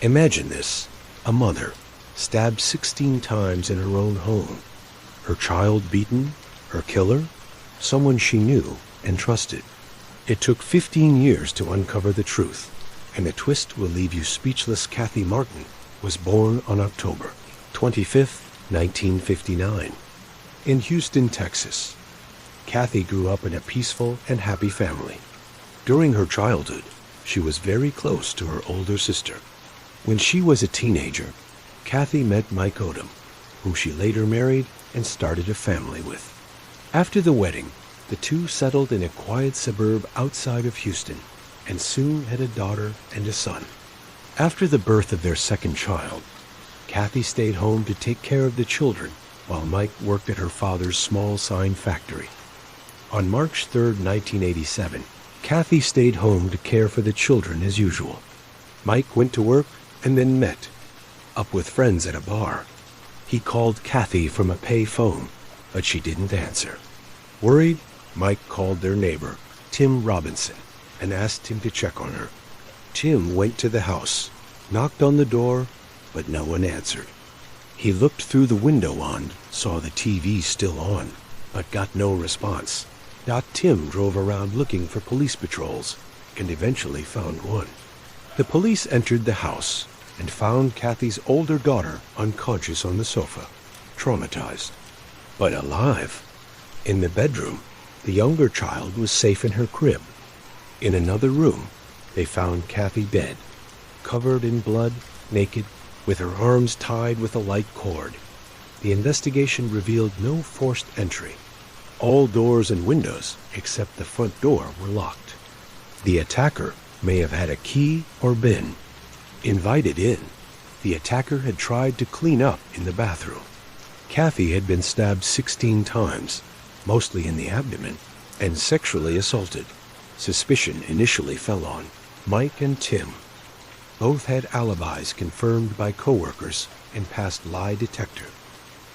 Imagine this, a mother stabbed 16 times in her own home. Her child beaten, her killer, someone she knew and trusted. It took 15 years to uncover the truth, and a twist will leave you speechless. Kathy Martin was born on October 25th, 1959, in Houston, Texas. Kathy grew up in a peaceful and happy family. During her childhood, she was very close to her older sister. When she was a teenager, Kathy met Mike Odom, whom she later married and started a family with. After the wedding, the two settled in a quiet suburb outside of Houston and soon had a daughter and a son. After the birth of their second child, Kathy stayed home to take care of the children while Mike worked at her father's small sign factory. On March 3, 1987, Kathy stayed home to care for the children as usual. Mike went to work and then met up with friends at a bar. He called Kathy from a pay phone, but she didn't answer. Worried, Mike called their neighbor, Tim Robinson, and asked him to check on her. Tim went to the house, knocked on the door, but no one answered. He looked through the window and saw the TV still on, but got no response. Tim drove around looking for police patrols and eventually found one. The police entered the house and found Kathy's older daughter unconscious on the sofa, traumatized, but alive. In the bedroom, the younger child was safe in her crib. In another room, they found Kathy dead, covered in blood, naked, with her arms tied with a light cord. The investigation revealed no forced entry. All doors and windows, except the front door, were locked. The attacker may have had a key or been invited in. The attacker had tried to clean up in the bathroom. Kathy had been stabbed 16 times, mostly in the abdomen, and sexually assaulted. Suspicion initially fell on Mike and Tim. Both had alibis confirmed by coworkers and passed lie detector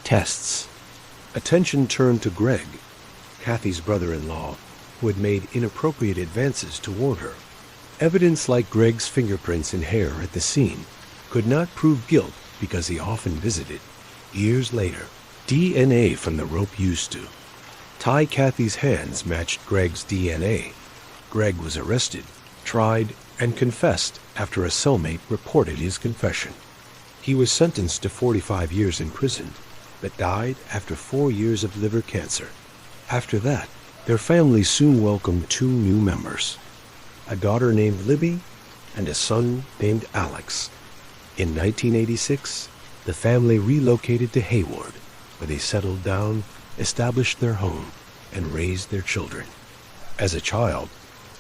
tests. Attention turned to Greg, Kathy's brother-in-law, who had made inappropriate advances toward her. Evidence like Greg's fingerprints and hair at the scene could not prove guilt because he often visited. Years later, DNA from the rope used to tie Kathy's hands matched Greg's DNA. Greg was arrested, tried, and confessed after a cellmate reported his confession. He was sentenced to 45 years in prison, but died after 4 years of liver cancer. After that, their family soon welcomed 2 new members, a daughter named Libby and a son named Alex. In 1986, the family relocated to Hayward, where they settled down, established their home, and raised their children. As a child,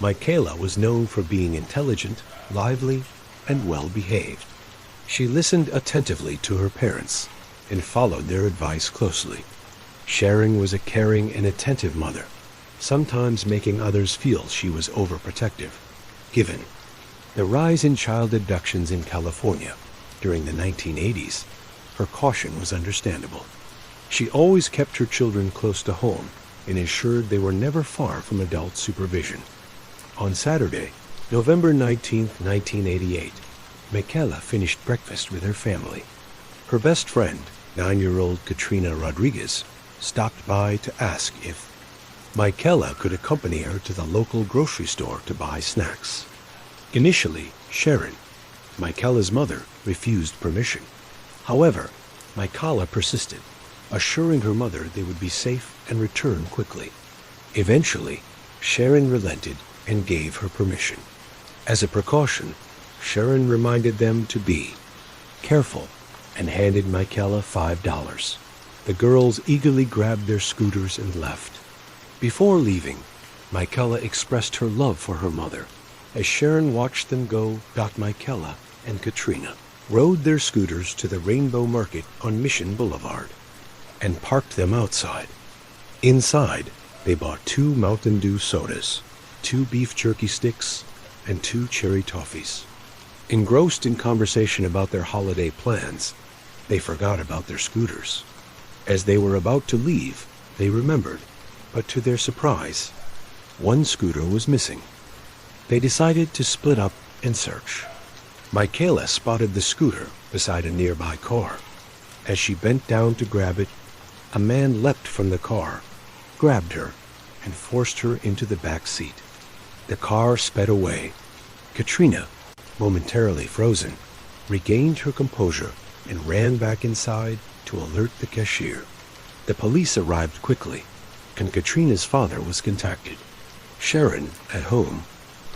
Michaela was known for being intelligent, lively, and well-behaved. She listened attentively to her parents and followed their advice closely. Sharon was a caring and attentive mother, sometimes making others feel she was overprotective. Given the rise in child abductions in California during the 1980s, her caution was understandable. She always kept her children close to home and ensured they were never far from adult supervision. On Saturday, November 19, 1988, Michaela finished breakfast with her family. Her best friend, 9-year-old Katrina Rodriguez, stopped by to ask if Michaela could accompany her to the local grocery store to buy snacks. Initially, Sharon, Michaela's mother, refused permission. However, Michaela persisted, assuring her mother they would be safe and return quickly. Eventually, Sharon relented and gave her permission. As a precaution, Sharon reminded them to be careful and handed Michaela $5. The girls eagerly grabbed their scooters and left. Before leaving, Michaela expressed her love for her mother. As Sharon watched them go, Michaela and Katrina rode their scooters to the Rainbow Market on Mission Boulevard and parked them outside. Inside, they bought 2 Mountain Dew sodas, 2 beef jerky sticks, and 2 cherry toffees. Engrossed in conversation about their holiday plans, they forgot about their scooters. As they were about to leave, they remembered, but to their surprise, one scooter was missing. They decided to split up and search. Michaela spotted the scooter beside a nearby car. As she bent down to grab it, a man leapt from the car, grabbed her, and forced her into the back seat. The car sped away. Katrina, momentarily frozen, regained her composure and ran back inside to alert the cashier. The police arrived quickly, and Katrina's father was contacted. Sharon, at home,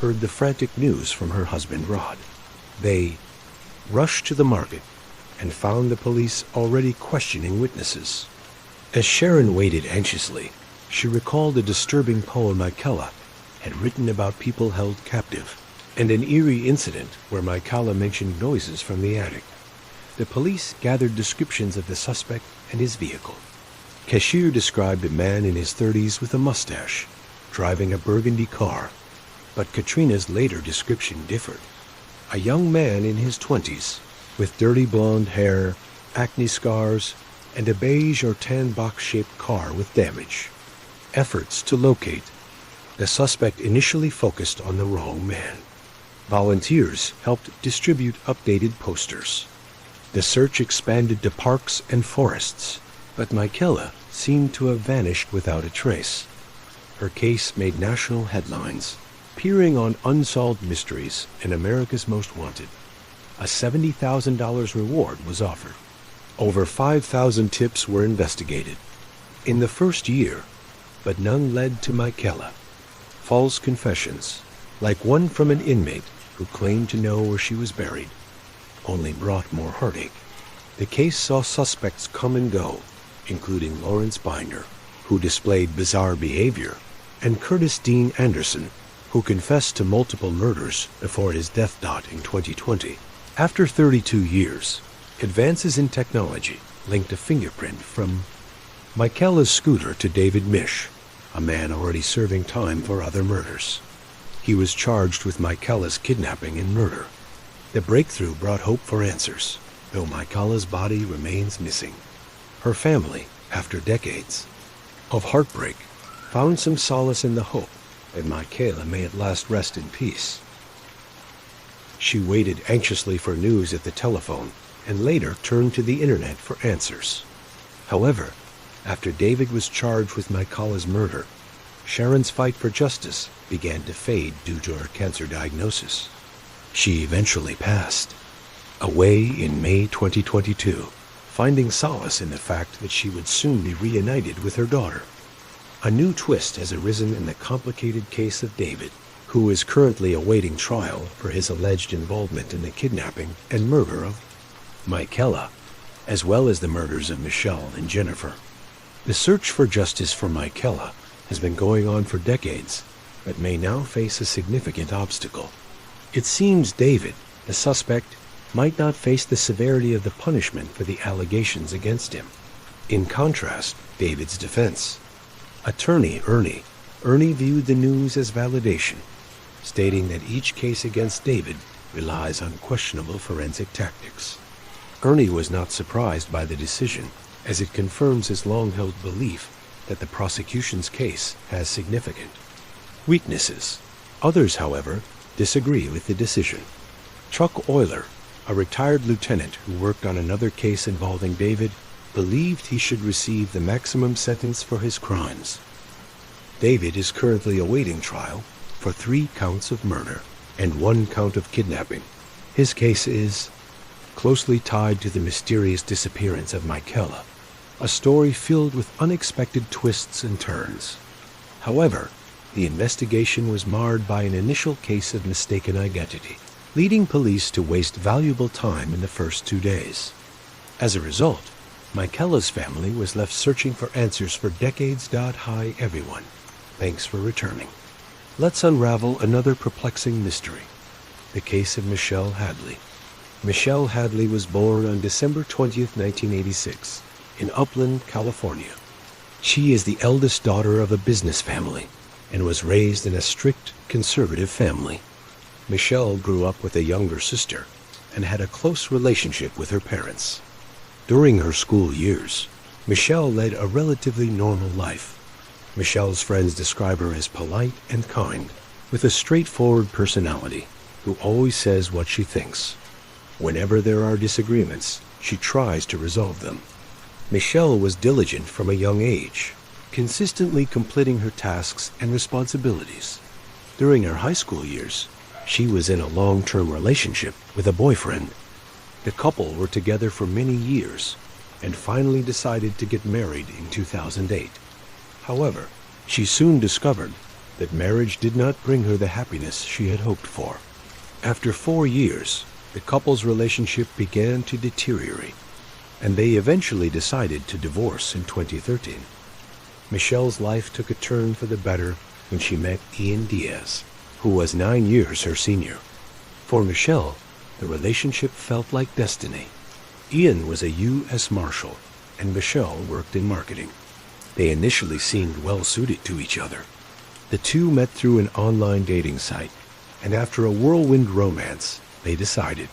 heard the frantic news from her husband Rod. They rushed to the market and found the police already questioning witnesses. As Sharon waited anxiously, she recalled a disturbing poem Michaela had written about people held captive, and an eerie incident where Michaela mentioned noises from the attic. The police gathered descriptions of the suspect and his vehicle. Cashier described a man in his 30s with a mustache, driving a burgundy car, but Katrina's later description differed. A young man in his 20s, with dirty blonde hair, acne scars, and a beige or tan box-shaped car with damage. Efforts to locate the suspect initially focused on the wrong man. Volunteers helped distribute updated posters. The search expanded to parks and forests, but Michaela seemed to have vanished without a trace. Her case made national headlines, appearing on Unsolved Mysteries and America's Most Wanted. A $70,000 reward was offered. Over 5,000 tips were investigated. In the first year, but none led to Michaela. False confessions, like one from an inmate who claimed to know where she was buried, only brought more heartache. The case saw suspects come and go, including Lawrence Binder, who displayed bizarre behavior, and Curtis Dean Anderson, who confessed to multiple murders before his death dot in 2020. After 32 years, advances in technology linked a fingerprint from Michaela's scooter to David Mish, a man already serving time for other murders. He was charged with Michaela's kidnapping and murder. The breakthrough brought hope for answers, though Michaela's body remains missing. Her family, after decades of heartbreak, found some solace in the hope that Michaela may at last rest in peace. She waited anxiously for news at the telephone and later turned to the internet for answers. However, after David was charged with Michaela's murder, Sharon's fight for justice began to fade due to her cancer diagnosis. She eventually passed away in May 2022, finding solace in the fact that she would soon be reunited with her daughter. A new twist has arisen in the complicated case of David, who is currently awaiting trial for his alleged involvement in the kidnapping and murder of Michaela, as well as the murders of Michelle and Jennifer. The search for justice for Michaela has been going on for decades, but may now face a significant obstacle. It seems David, the suspect, might not face the severity of the punishment for the allegations against him. In contrast, David's defense. Attorney Ernie viewed the news as validation, stating that each case against David relies on questionable forensic tactics. Ernie was not surprised by the decision, as it confirms his long-held belief that the prosecution's case has significant weaknesses. Others, however, disagree with the decision. Chuck Euler, a retired lieutenant who worked on another case involving David, believed he should receive the maximum sentence for his crimes. David is currently awaiting trial for 3 counts of murder and 1 count of kidnapping. His case is closely tied to the mysterious disappearance of Michaela, a story filled with unexpected twists and turns. However, the investigation was marred by an initial case of mistaken identity, leading police to waste valuable time in the first 2 days. As a result, Michaela's family was left searching for answers for decades. Hi everyone. Thanks for returning. Let's unravel another perplexing mystery. The case of Michelle Hadley. Michelle Hadley was born on December 20th, 1986, in Upland, California. She is the eldest daughter of a business family and was raised in a strict, conservative family. Michelle grew up with a younger sister and had a close relationship with her parents. During her school years, Michelle led a relatively normal life. Michelle's friends describe her as polite and kind, with a straightforward personality, who always says what she thinks. Whenever there are disagreements, she tries to resolve them. Michelle was diligent from a young age, consistently completing her tasks and responsibilities. During her high school years, she was in a long-term relationship with a boyfriend. The couple were together for many years and finally decided to get married in 2008. However, she soon discovered that marriage did not bring her the happiness she had hoped for. After 4 years, the couple's relationship began to deteriorate, and they eventually decided to divorce in 2013. Michelle's life took a turn for the better when she met Ian Diaz, who was 9 years her senior. For Michelle, the relationship felt like destiny. Ian was a U.S. Marshal, and Michelle worked in marketing. They initially seemed well suited to each other. The two met through an online dating site, and after a whirlwind romance, they decided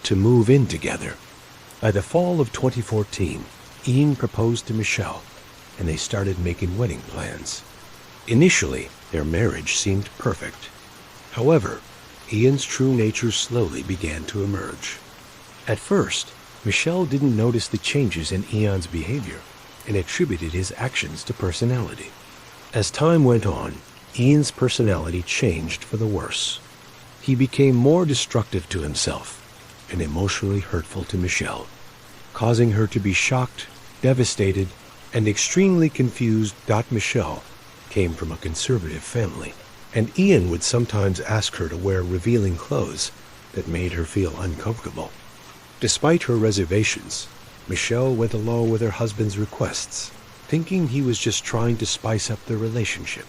to move in together. By the fall of 2014, Ian proposed to Michelle, and they started making wedding plans. Initially, their marriage seemed perfect. However, Ian's true nature slowly began to emerge. At first, Michelle didn't notice the changes in Ian's behavior and attributed his actions to personality. As time went on, Ian's personality changed for the worse. He became more destructive to himself and emotionally hurtful to Michelle, causing her to be shocked, devastated, and extremely confused. Michelle came from a conservative family, and Ian would sometimes ask her to wear revealing clothes that made her feel uncomfortable. Despite her reservations, Michelle went along with her husband's requests, thinking he was just trying to spice up their relationship.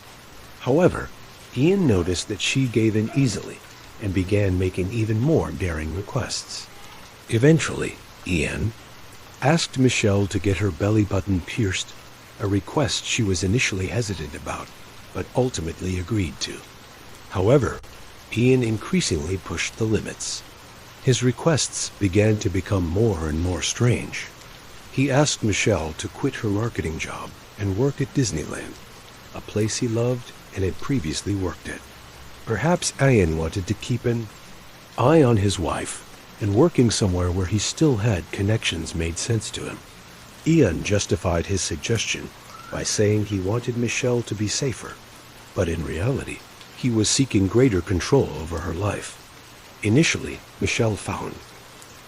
However, Ian noticed that she gave in easily and began making even more daring requests. Eventually, Ian asked Michelle to get her belly button pierced, a request she was initially hesitant about, but ultimately agreed to. However, Ian increasingly pushed the limits. His requests began to become more and more strange. He asked Michelle to quit her marketing job and work at Disneyland, a place he loved and had previously worked at. Perhaps Ian wanted to keep an eye on his wife, and working somewhere where he still had connections made sense to him. Ian justified his suggestion by saying he wanted Michelle to be safer, but in reality, he was seeking greater control over her life. Initially, Michelle found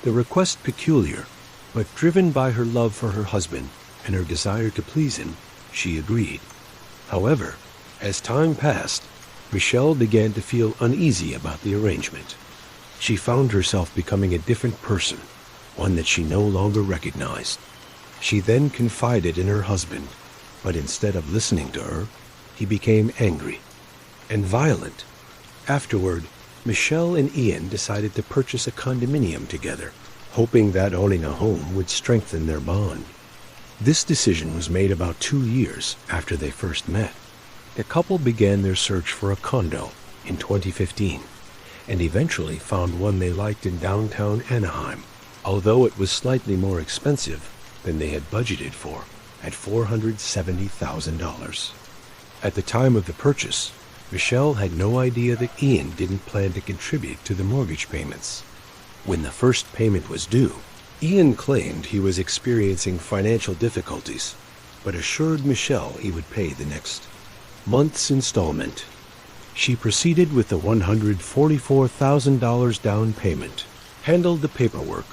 the request peculiar, but driven by her love for her husband and her desire to please him, she agreed. However, as time passed, Michelle began to feel uneasy about the arrangement. She found herself becoming a different person, one that she no longer recognized. She then confided in her husband, but instead of listening to her, he became angry and violent. Afterward, Michelle and Ian decided to purchase a condominium together, hoping that owning a home would strengthen their bond. This decision was made about 2 years after they first met. The couple began their search for a condo in 2015 and eventually found one they liked in downtown Anaheim, although it was slightly more expensive than they had budgeted for at $470,000. At the time of the purchase, Michelle had no idea that Ian didn't plan to contribute to the mortgage payments. When the first payment was due, Ian claimed he was experiencing financial difficulties, but assured Michelle he would pay the next month's installment. She proceeded with the $144,000 down payment, handled the paperwork,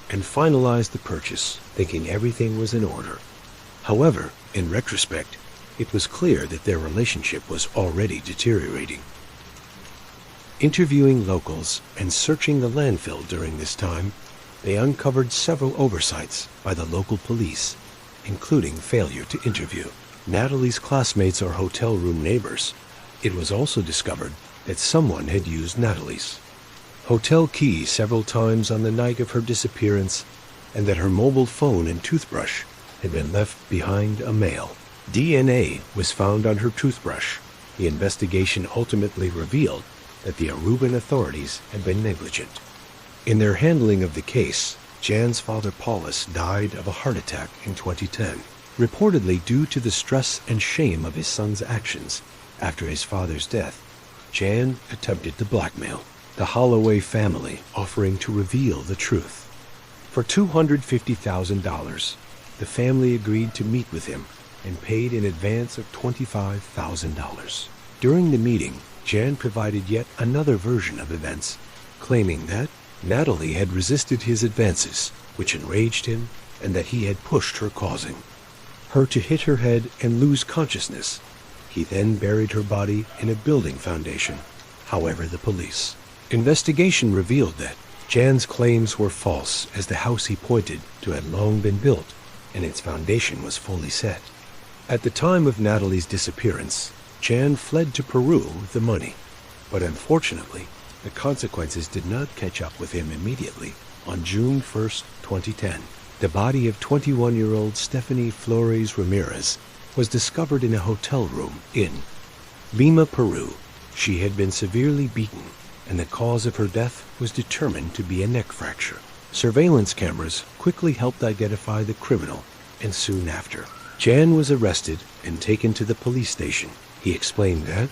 and finalized the purchase, thinking everything was in order. However, in retrospect, it was clear that their relationship was already deteriorating. Interviewing locals and searching the landfill during this time, they uncovered several oversights by the local police, including failure to interview Natalie's classmates or hotel room neighbors. It was also discovered that someone had used Natalie's hotel key several times on the night of her disappearance, and that her mobile phone and toothbrush had been left behind a mail. DNA was found on her toothbrush. The investigation ultimately revealed that the Aruban authorities had been negligent in their handling of the case. Jan's father, Paulus, died of a heart attack in 2010, reportedly due to the stress and shame of his son's actions. After his father's death, Jan attempted to blackmail the Holloway family offering to reveal the truth. For $250,000, the family agreed to meet with him and paid in advance of $25,000. During the meeting, Jan provided yet another version of events, claiming that Natalie had resisted his advances, which enraged him, and that he had pushed her, causing her to hit her head and lose consciousness. He then buried her body in a building foundation. However, the police investigation revealed that Jan's claims were false, as the house he pointed to had long been built and its foundation was fully set. At the time of Natalie's disappearance, Jan fled to Peru with the money, but unfortunately, the consequences did not catch up with him immediately. On June 1st, 2010, the body of 21-year-old Stephanie Flores Ramirez was discovered in a hotel room in Lima, Peru. She had been severely beaten, and the cause of her death was determined to be a neck fracture. Surveillance cameras quickly helped identify the criminal, and soon after, Jan was arrested and taken to the police station. He explained that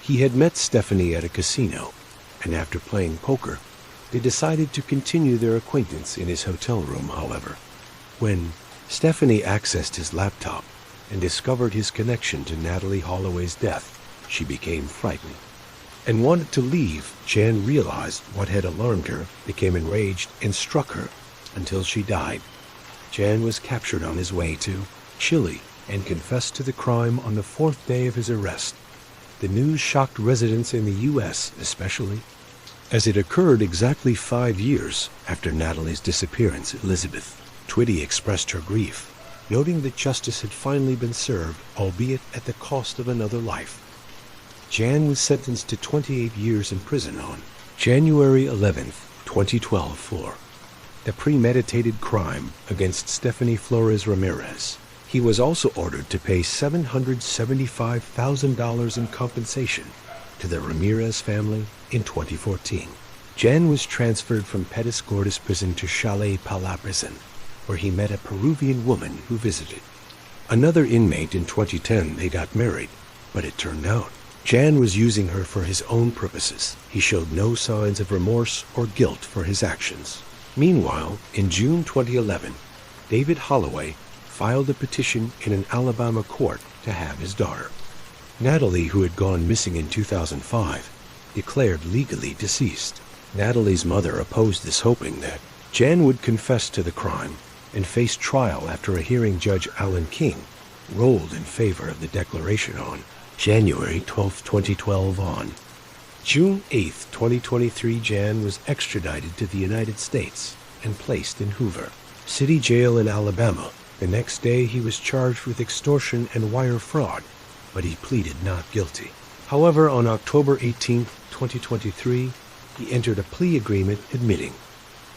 he had met Stephanie at a casino, and after playing poker, they decided to continue their acquaintance in his hotel room. However, when Stephanie accessed his laptop and discovered his connection to Natalie Holloway's death, she became frightened and wanted to leave. Jan realized what had alarmed her, became enraged, and struck her until she died. Jan was captured on his way to Chile and confessed to the crime on the 4th day of his arrest. The news shocked residents in the U.S. especially, as it occurred exactly 5 years after Natalie's disappearance. Elizabeth Twitty expressed her grief, noting that justice had finally been served, albeit at the cost of another life. Jan was sentenced to 28 years in prison on January 11th, 2012 for the premeditated crime against Stephanie Flores Ramirez. He was also ordered to pay $775,000 in compensation to the Ramirez family in 2014. Jan was transferred from Pettis Gordas prison to Chalet Pala prison, where he met a Peruvian woman who visited. Another inmate in 2010, they got married, but it turned out Jan was using her for his own purposes. He showed no signs of remorse or guilt for his actions. Meanwhile, in June 2011, David Holloway filed a petition in an Alabama court to have his daughter, Natalie, who had gone missing in 2005, declared legally deceased. Natalie's mother opposed this, hoping that Jan would confess to the crime and face trial after a hearing Judge Alan King ruled in favor of the declaration on January 12, 2012. On June 8, 2023, Jan was extradited to the United States and placed in Hoover City Jail in Alabama. The next day, he was charged with extortion and wire fraud, but he pleaded not guilty. However, on October 18, 2023, he entered a plea agreement admitting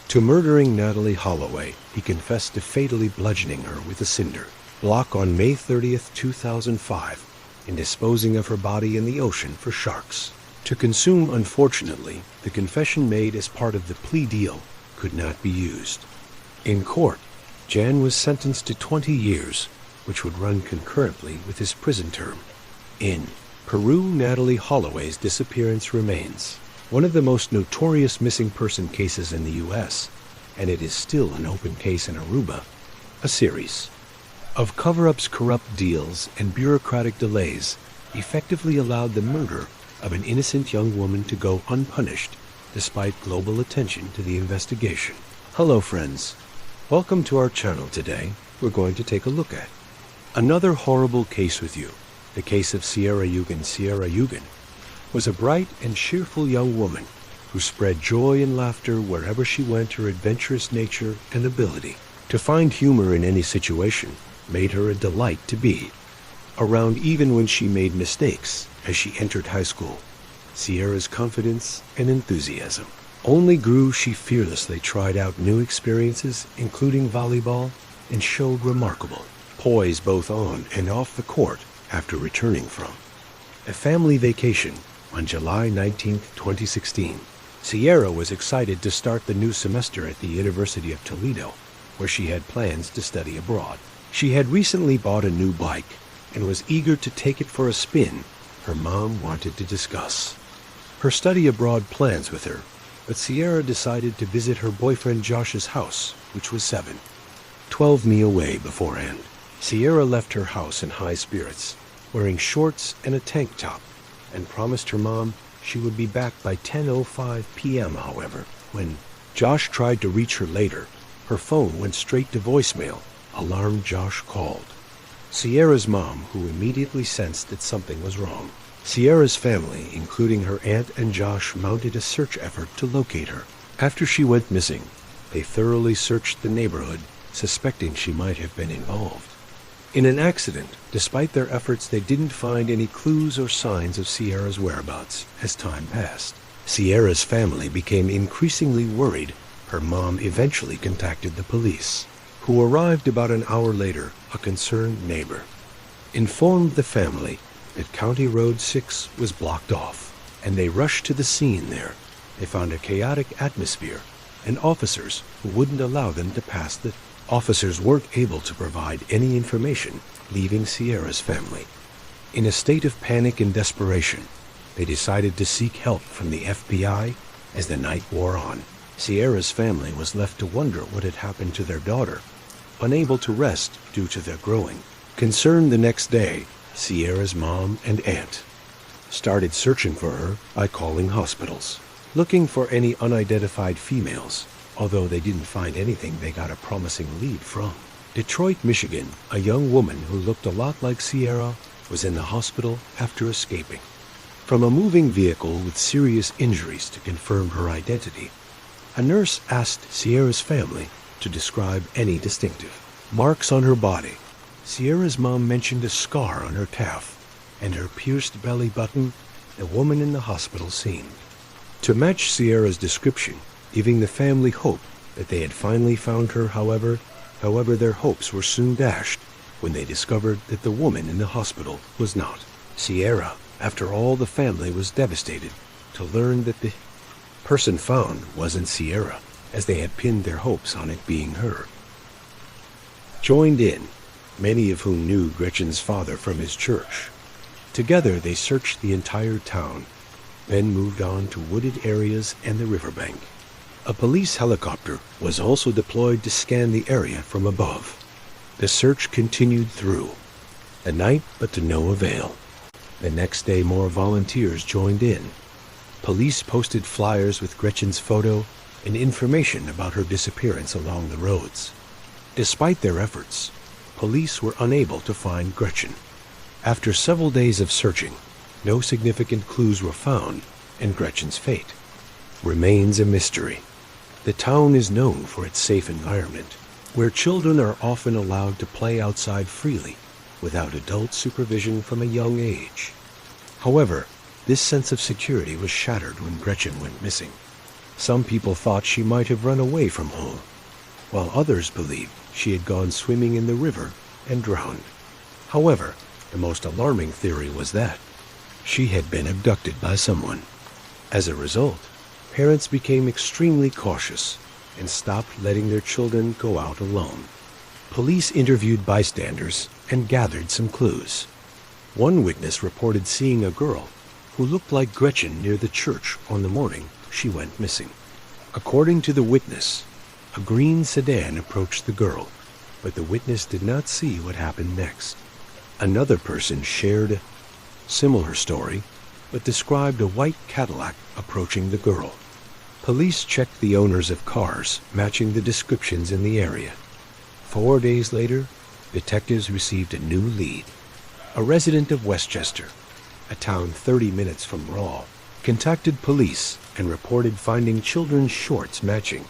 to murdering Natalie Holloway. He confessed to fatally bludgeoning her with a cinder block on May 30, 2005, and disposing of her body in the ocean for sharks to consume. Unfortunately, the confession made as part of the plea deal could not be used. In court, Jan was sentenced to 20 years, which would run concurrently with his prison term. In Peru, Natalie Holloway's disappearance remains one of the most notorious missing person cases in the U.S., and it is still an open case in Aruba. A series of cover-ups, corrupt deals, and bureaucratic delays effectively allowed the murder of an innocent young woman to go unpunished, despite global attention to the investigation. Hello friends, welcome to our channel. Today we're going to take a look at another horrible case with you, the case of Sierra Yugan. Sierra Yugan was a bright and cheerful young woman who spread joy and laughter wherever she went. Her adventurous nature and ability to find humor in any situation made her a delight to be around, even when she made mistakes. As she entered high school, Sierra's confidence and enthusiasm only grew. She fearlessly tried out new experiences, including volleyball, and showed remarkable poise both on and off the court. After returning from a family vacation on July 19, 2016, Sierra was excited to start the new semester at the University of Toledo, where she had plans to study abroad. She had recently bought a new bike and was eager to take it for a spin. Her mom wanted to discuss her study abroad plans with her, but Sierra decided to visit her boyfriend Josh's house, which was 12 mi away beforehand. Sierra left her house in high spirits, wearing shorts and a tank top, and promised her mom she would be back by 10:05 p.m. However, when Josh tried to reach her later, her phone went straight to voicemail. Alarmed Josh called Sierra's mom, who immediately sensed that something was wrong. Sierra's family, including her aunt and Josh, mounted a search effort to locate her. After she went missing, they thoroughly searched the neighborhood, suspecting she might have been involved in an accident. Despite their efforts, they didn't find any clues or signs of Sierra's whereabouts. As time passed, Sierra's family became increasingly worried. Her mom eventually contacted the police, who arrived about an hour later. A concerned neighbor informed the family that County Road 6 was blocked off, and they rushed to the scene. There, they found a chaotic atmosphere and officers who wouldn't allow them to pass the officers weren't able to provide any information, leaving Sierra's family in a state of panic and desperation. They decided to seek help from the FBI. As the night wore on, Sierra's family was left to wonder what had happened to their daughter, unable to rest due to their growing concern. The next day, Sierra's mom and aunt started searching for her by calling hospitals, looking for any unidentified females. Although they didn't find anything, they got a promising lead from Detroit, Michigan. A young woman who looked a lot like Sierra was in the hospital after escaping from a moving vehicle with serious injuries. To confirm her identity, a nurse asked Sierra's family to describe any distinctive marks on her body. Sierra's mom mentioned a scar on her calf and her pierced belly button. The woman in the hospital seemed to match Sierra's description, giving the family hope that they had finally found her. However, their hopes were soon dashed when they discovered that the woman in the hospital was not Sierra. After all, the family was devastated to learn that the person found wasn't Sierra, as they had pinned their hopes on it being her. Joined in, many of whom knew Gretchen's father from his church. Together they searched the entire town, then moved on to wooded areas and the riverbank. A police helicopter was also deployed to scan the area from above. The search continued through the night, but to no avail. The next day, more volunteers joined in. Police posted flyers with Gretchen's photo and information about her disappearance along the roads. Despite their efforts, police were unable to find Gretchen. After several days of searching, no significant clues were found, and Gretchen's fate remains a mystery. The town is known for its safe environment, where children are often allowed to play outside freely without adult supervision from a young age. However, this sense of security was shattered when Gretchen went missing. Some people thought she might have run away from home, while others believed she had gone swimming in the river and drowned. However, the most alarming theory was that she had been abducted by someone. As a result, parents became extremely cautious and stopped letting their children go out alone. Police interviewed bystanders and gathered some clues. One witness reported seeing a girl who looked like Gretchen near the church on the morning she went missing. According to the witness, a green sedan approached the girl, but the witness did not see what happened next. Another person shared a similar story, but described a white Cadillac approaching the girl. Police checked the owners of cars, matching the descriptions in the area. 4 days later, detectives received a new lead. A resident of Westchester, a town 30 minutes from Raw, contacted police and reported finding children's shorts matching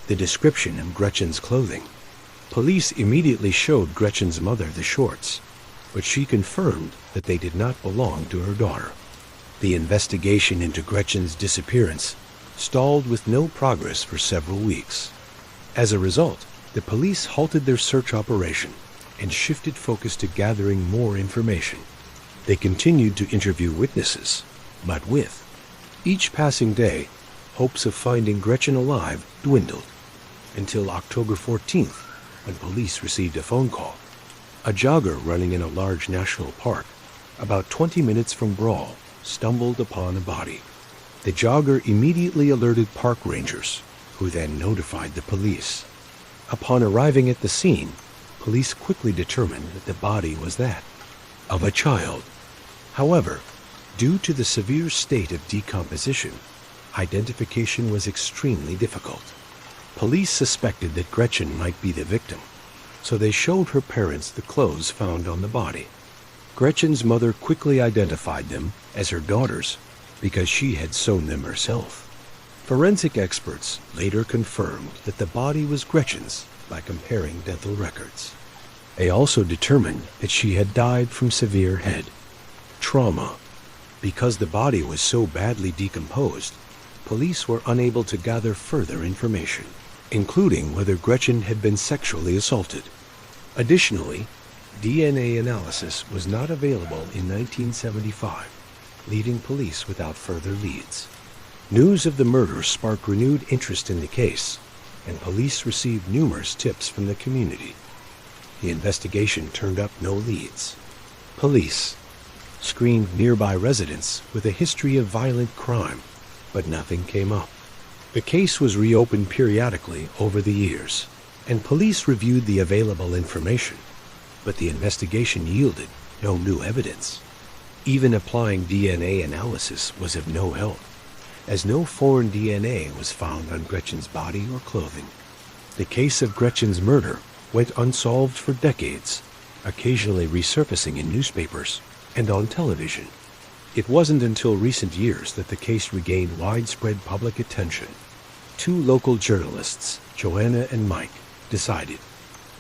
the description of Gretchen's clothing. Police immediately showed Gretchen's mother the shorts, but she confirmed that they did not belong to her daughter. The investigation into Gretchen's disappearance stalled with no progress for several weeks. As a result, the police halted their search operation and shifted focus to gathering more information. They continued to interview witnesses, but with each passing day, hopes of finding Gretchen alive dwindled, until October 14th, when police received a phone call. A jogger running in a large national park, about 20 minutes from Brawl, stumbled upon a body. The jogger immediately alerted park rangers, who then notified the police. Upon arriving at the scene, police quickly determined that the body was that of a child. However, due to the severe state of decomposition, identification was extremely difficult. Police suspected that Gretchen might be the victim, so they showed her parents the clothes found on the body. Gretchen's mother quickly identified them as her daughters because she had sewn them herself. Forensic experts later confirmed that the body was Gretchen's by comparing dental records. They also determined that she had died from severe head trauma. Because the body was so badly decomposed, police were unable to gather further information, including whether Gretchen had been sexually assaulted. Additionally, DNA analysis was not available in 1975, leaving police without further leads. News of the murder sparked renewed interest in the case, and police received numerous tips from the community. The investigation turned up no leads. Police screened nearby residents with a history of violent crime, but nothing came up. The case was reopened periodically over the years, and police reviewed the available information, but the investigation yielded no new evidence. Even applying DNA analysis was of no help, as no foreign DNA was found on Gretchen's body or clothing. The case of Gretchen's murder went unsolved for decades, occasionally resurfacing in newspapers and on television. It wasn't until recent years that the case regained widespread public attention. Two local journalists, Joanna and Mike, decided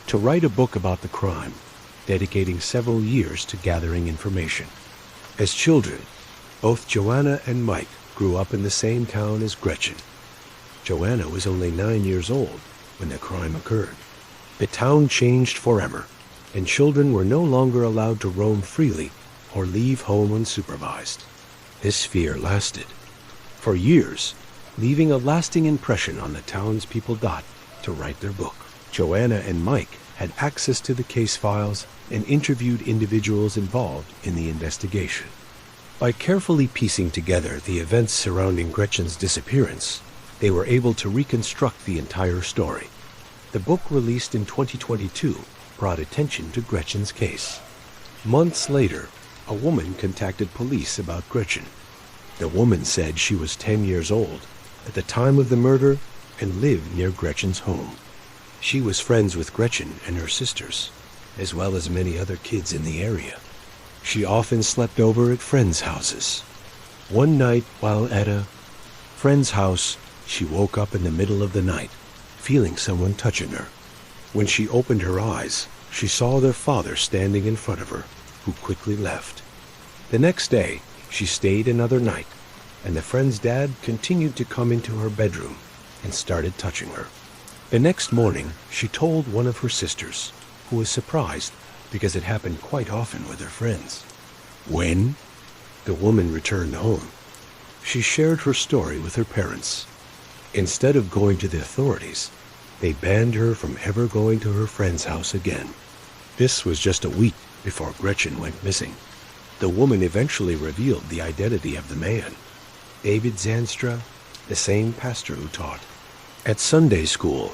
to write a book about the crime, dedicating several years to gathering information. As children, both Joanna and Mike grew up in the same town as Gretchen. Joanna was only 9 years old when the crime occurred. The town changed forever, and children were no longer allowed to roam freely or leave home unsupervised. This fear lasted for years, leaving a lasting impression on the townspeople. To write their book, Joanna and Mike had access to the case files and interviewed individuals involved in the investigation. By carefully piecing together the events surrounding Gretchen's disappearance, they were able to reconstruct the entire story. The book, released in 2022, brought attention to Gretchen's case. Months later, a woman contacted police about Gretchen. The woman said she was 10 years old at the time of the murder and lived near Gretchen's home. She was friends with Gretchen and her sisters, as well as many other kids in the area. She often slept over at friends' houses. One night, while at a friend's house, she woke up in the middle of the night, feeling someone touching her. When she opened her eyes, she saw their father standing in front of her, who quickly left. The next day, she stayed another night, and the friend's dad continued to come into her bedroom and started touching her. The next morning, she told one of her sisters, who was surprised because it happened quite often with her friends. When the woman returned home, she shared her story with her parents. Instead of going to the authorities, they banned her from ever going to her friend's house again. This was just a week before Gretchen went missing. The woman eventually revealed the identity of the man, David Zanstra, the same pastor who taught at Sunday school.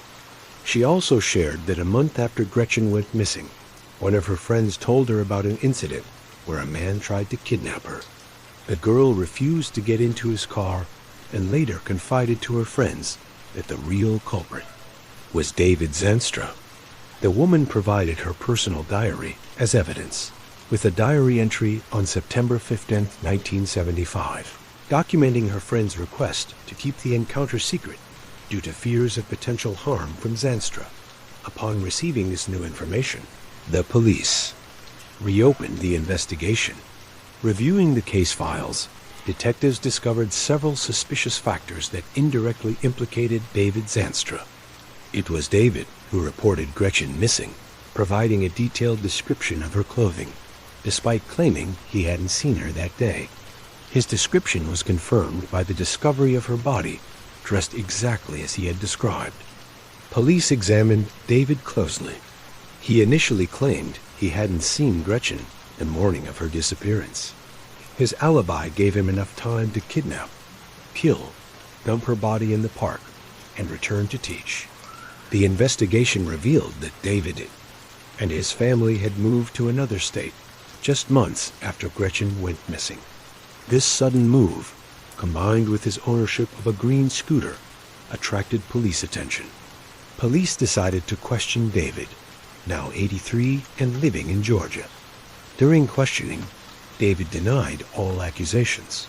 She also shared that a month after Gretchen went missing, one of her friends told her about an incident where a man tried to kidnap her. The girl refused to get into his car and later confided to her friends that the real culprit was David Zanstra. The woman provided her personal diary as evidence, with a diary entry on September 15, 1975, documenting her friend's request to keep the encounter secret due to fears of potential harm from Zanstra. Upon receiving this new information, the police reopened the investigation. Reviewing the case files, detectives discovered several suspicious factors that indirectly implicated David Zanstra. It was David who reported Gretchen missing, providing a detailed description of her clothing, despite claiming he hadn't seen her that day. His description was confirmed by the discovery of her body, dressed exactly as he had described. Police examined David closely. He initially claimed he hadn't seen Gretchen the morning of her disappearance. His alibi gave him enough time to kidnap kill, dump her body in the park, and return to teach. The investigation revealed that David and his family had moved to another state just months after Gretchen went missing. This sudden move, combined with his ownership of a green scooter, attracted police attention. Police decided to question David, now 83 and living in Georgia. During questioning, David denied all accusations,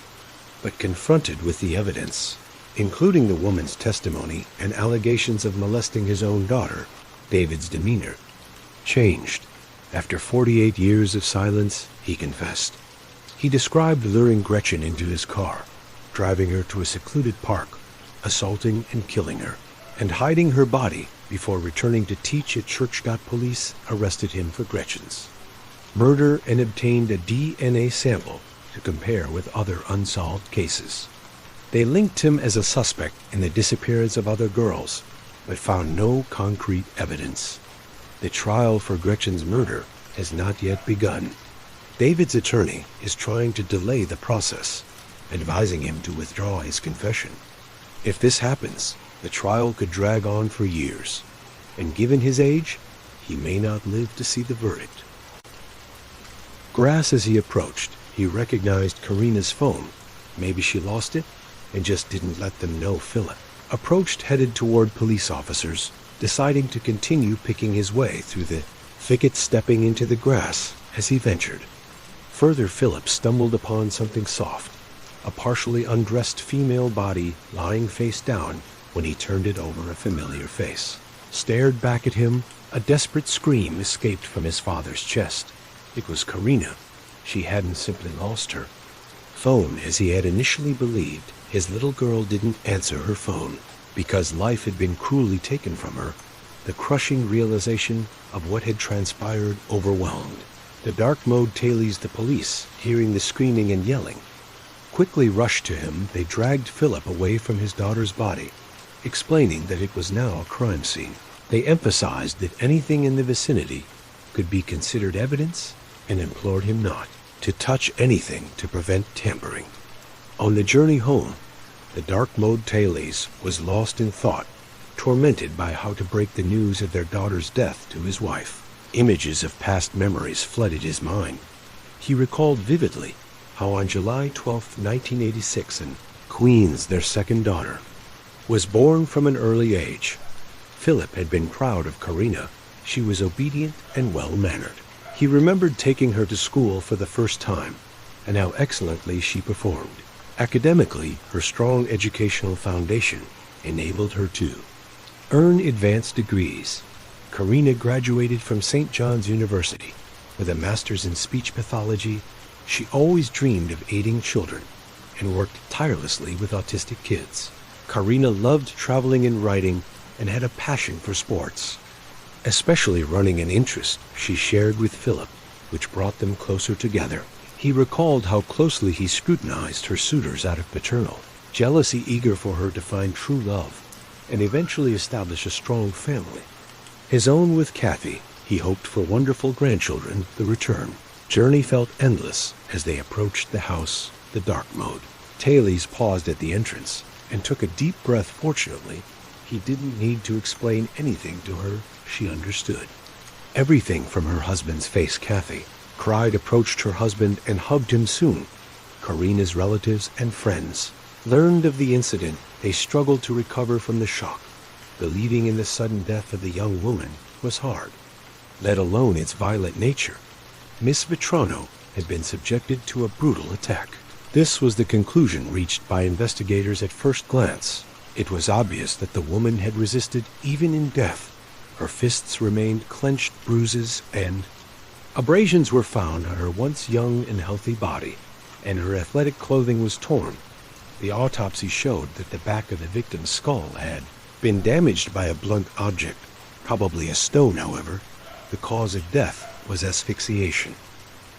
but confronted with the evidence, including the woman's testimony and allegations of molesting his own daughter, David's demeanor changed. After 48 years of silence, he confessed. He described luring Gretchen into his car, driving her to a secluded park, assaulting and killing her, and hiding her body before returning to teach at church. Police arrested him for Gretchen's murder and obtained a DNA sample to compare with other unsolved cases. They linked him as a suspect in the disappearance of other girls, but found no concrete evidence. The trial for Gretchen's murder has not yet begun. David's attorney is trying to delay the process, advising him to withdraw his confession. If this happens, the trial could drag on for years, and given his age, he may not live to see the verdict. As he approached, he recognized Karina's phone. Maybe she lost it and just didn't let them know. Philip approached, headed toward police officers, deciding to continue picking his way through the thicket, stepping into the grass as he ventured. Further, Philip stumbled upon something soft, a partially undressed female body lying face down. When he turned it over, a familiar face stared back at him. A desperate scream escaped from his father's chest. It was Karina. She hadn't simply lost her phone, as he had initially believed. His little girl didn't answer her phone because life had been cruelly taken from her. The crushing realization of what had transpired overwhelmed. The dark mode tailies, the police, hearing the screaming and yelling, quickly rushed to him. They dragged Philip away from his daughter's body, explaining that it was now a crime scene. They emphasized that anything in the vicinity could be considered evidence and implored him not to touch anything to prevent tampering. On the journey home, the dark mode tailies was lost in thought, tormented by how to break the news of their daughter's death to his wife. Images of past memories flooded his mind. He recalled vividly how on July 12, 1986, in Queens, their second daughter was born. From an early age, Philip had been proud of Karina. She was obedient and well-mannered. He remembered taking her to school for the first time and how excellently she performed. Academically, her strong educational foundation enabled her to earn advanced degrees. Karina graduated from St. John's University with a master's in speech pathology. She always dreamed of aiding children and worked tirelessly with autistic kids. Karina loved traveling and writing and had a passion for sports, especially running, an interest she shared with Philip, which brought them closer together. He recalled how closely he scrutinized her suitors out of paternal jealousy, eager for her to find true love and eventually establish a strong family. His own with Kathy, he hoped for wonderful grandchildren. The return journey felt endless as they approached the house. The dark mode tailies paused at the entrance and took a deep breath. Fortunately, he didn't need to explain anything to her. She understood everything from her husband's face. Kathy cried, approached her husband, and hugged him soon. Karina's relatives and friends learned of the incident. They struggled to recover from the shock. Believing in the sudden death of the young woman was hard, let alone its violent nature. Miss Vitrano had been subjected to a brutal attack. This was the conclusion reached by investigators at first glance. It was obvious that the woman had resisted even in death. Her fists remained clenched. Bruises and abrasions were found on her once young and healthy body, and her athletic clothing was torn. The autopsy showed that the back of the victim's skull had been damaged by a blunt object, probably a stone. However, the cause of death was asphyxiation.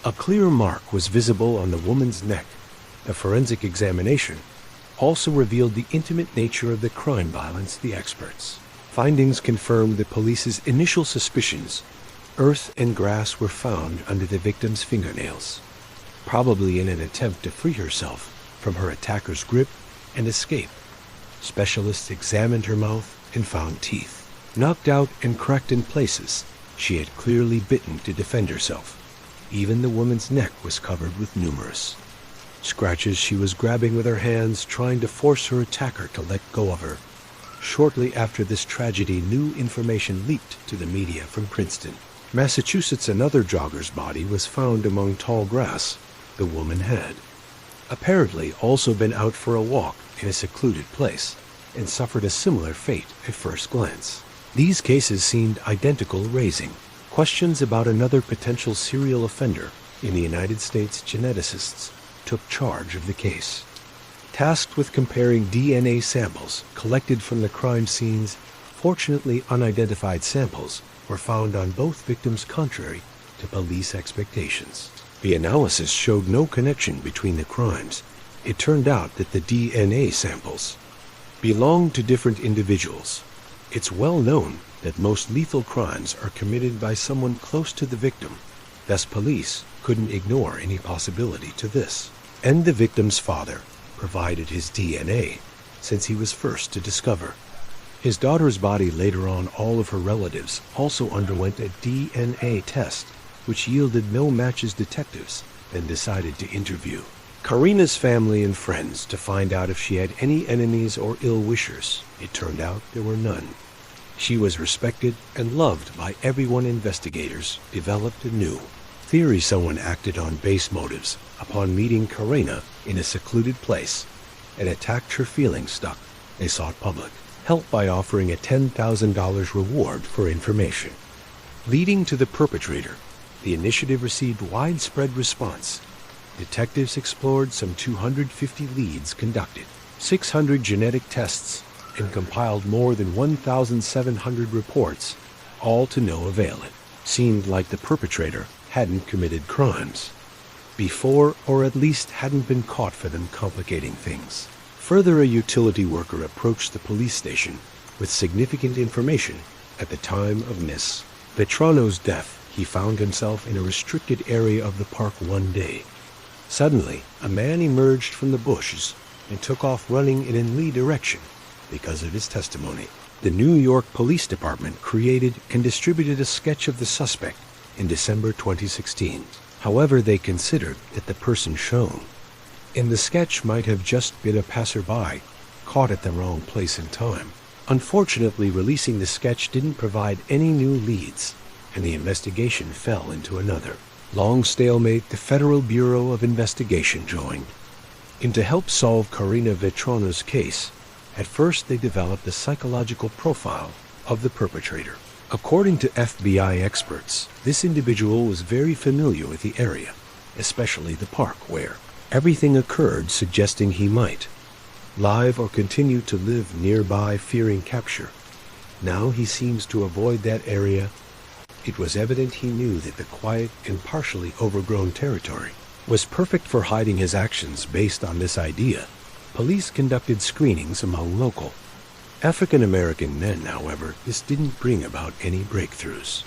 A clear mark was visible on the woman's neck. The forensic examination also revealed the intimate nature of the crime. Violence. The experts' findings confirmed the police's initial suspicions. Earth and grass were found under the victim's fingernails, probably in an attempt to free herself from her attacker's grip. and escape. Specialists examined her mouth and found teeth. Knocked out and cracked in places, she had clearly bitten to defend herself. Even the woman's neck was covered with numerous scratches she was grabbing with her hands, trying to force her attacker to let go of her. Shortly after this tragedy, new information leaked to the media from Princeton, Massachusetts. Another jogger's body was found among tall grass. The woman had apparently also been out for a walk in a secluded place and suffered a similar fate at first glance. These cases seemed identical, raising questions about another potential serial offender in the United States. Geneticists took charge of the case, tasked with comparing DNA samples collected from the crime scenes. Fortunately, unidentified samples were found on both victims, contrary to police expectations. The analysis showed no connection between the crimes. It turned out that the DNA samples belonged to different individuals. It's well known that most lethal crimes are committed by someone close to the victim. Thus, police couldn't ignore any possibility to this. And the victim's father provided his DNA, since he was first to discover his daughter's body. Later on, all of her relatives also underwent a DNA test, which yielded no matches. Detectives then decided to interview Karina's family and friends to find out if she had any enemies or ill-wishers. It turned out there were none. She was respected and loved by everyone. Investigators developed a new theory: someone acted on base motives upon meeting Karina in a secluded place and attacked her feelings stuck. They sought public help by offering a $10,000 reward for information leading to the perpetrator. The initiative received widespread response. Detectives explored some 250 leads, conducted 600 genetic tests, and compiled more than 1,700 reports, all to no avail. It seemed like the perpetrator hadn't committed crimes before, or at least hadn't been caught for them, complicating things. Further, a utility worker approached the police station with significant information. At the time of Miss Vetrano's death, he found himself in a restricted area of the park one day. Suddenly, a man emerged from the bushes and took off running in a Lee direction. Because of his testimony, the New York Police Department created and distributed a sketch of the suspect in December 2016. However, they considered that the person shown in the sketch might have just been a passerby caught at the wrong place and time. Unfortunately, releasing the sketch didn't provide any new leads, and the investigation fell into another long stalemate. The Federal Bureau of Investigation joined in to help solve Karina Vetrano's case. At first, they developed a psychological profile of the perpetrator. According to FBI experts, this individual was very familiar with the area, especially the park where everything occurred, suggesting he might live or continue to live nearby, fearing capture. Now he seems to avoid that area. It was evident he knew that the quiet and partially overgrown territory was perfect for hiding his actions. Based on this idea, police conducted screenings among local African-American men. However, this didn't bring about any breakthroughs.